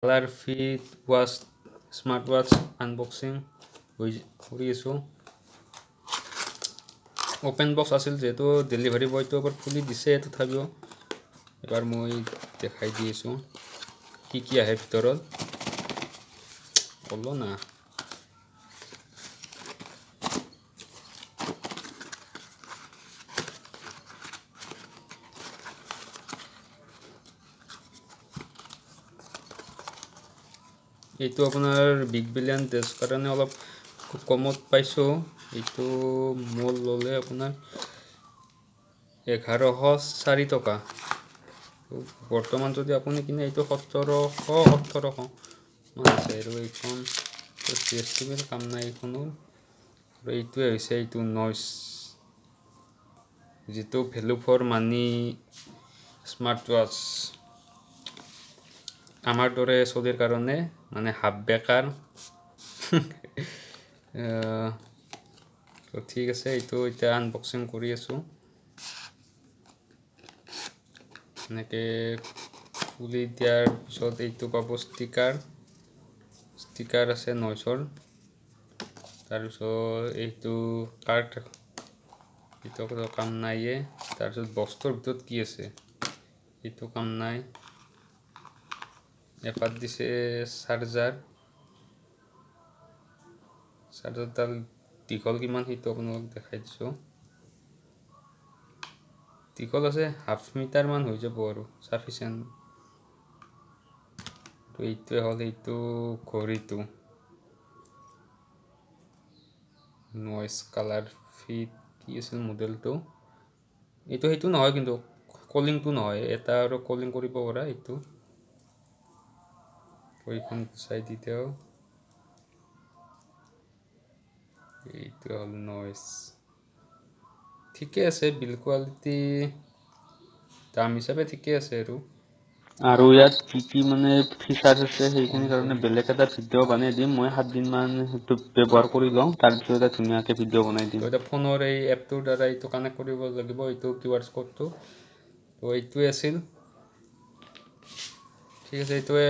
ColorFit watch smartwatch unboxing কৰি আছোঁ open box আছিল যেহেতু ডেলিভাৰী বয়টো এবাৰ খুলি দিছে তথাপিও এবাৰ মই দেখাই দি আছোঁ কি আহে ভিতৰত ক'লো না এইটো আপোনাৰ বিগ বিলিয়ন ডেজ কাৰণে অলপ খুব কমত পাইছোঁ এইটো মূল ল'লে আপোনাৰ 1104 টকা বৰ্তমান যদি আপুনি কিনে এইটো 1700 মান আছে আৰু এইখন জিএছটি কাম নাই এইখনৰ আৰু এইটোৱে হৈছে এইটো নইজ যিটো value for money smart watch আমাৰ দৰে চলিৰ কাৰণে মানে হাফ বেকাৰ ঠিক আছে এইটো এতিয়া আনবক্সিং কৰি আছোঁ এনেকৈ খুলি দিয়াৰ পিছত এইটো পাব ষ্টিকাৰ আছে নইজৰ তাৰপিছত এইটো কাৰ্ড এইটো কাম নাইয়ে তাৰপিছত বক্সটোৰ ভিতৰত কি আছে এইটো কাম নাই এপাত দিছে চাৰ্জাৰডাল দীঘল কিমান সেইটো আপোনালোক দেখাই দিছোঁ দীঘল আছে হাফ মিটাৰ মান হৈ যাব আৰু সাফিচিয়েণ্ট এইটোৱে হ'ল এইটো ঘড়ীটো নইজ ColorFit কি আছিল মডেলটো এইটো সেইটো নহয় কিন্তু কলিংটো নহয় এটা আৰু কলিং কৰিব পৰা এইটো এইখন চাই দিতেও এইটো হ'ল নইজ ঠিকে আছে বিল কোৱালিটি দাম হিচাপে ঠিকে আছে আৰু ইয়াত কি মানে ফিচাৰ্ছ আছে সেইখিনি কাৰণে বেলেগ এটা ভিডিঅ' বনাই দিম মই 7 দিন মান সেইটো ব্যৱহাৰ কৰি লওঁ তাৰপিছত এটা ধুনীয়াকৈ ভিডিঅ' বনাই দিম এতিয়া ফোনৰ এই এপটোৰ দ্বাৰা এইটো কানেক্ট কৰিব লাগিব এইটো কিউআৰ কোডটো তো এইটোৱে আছিল ঠিক আছে এইটোৱে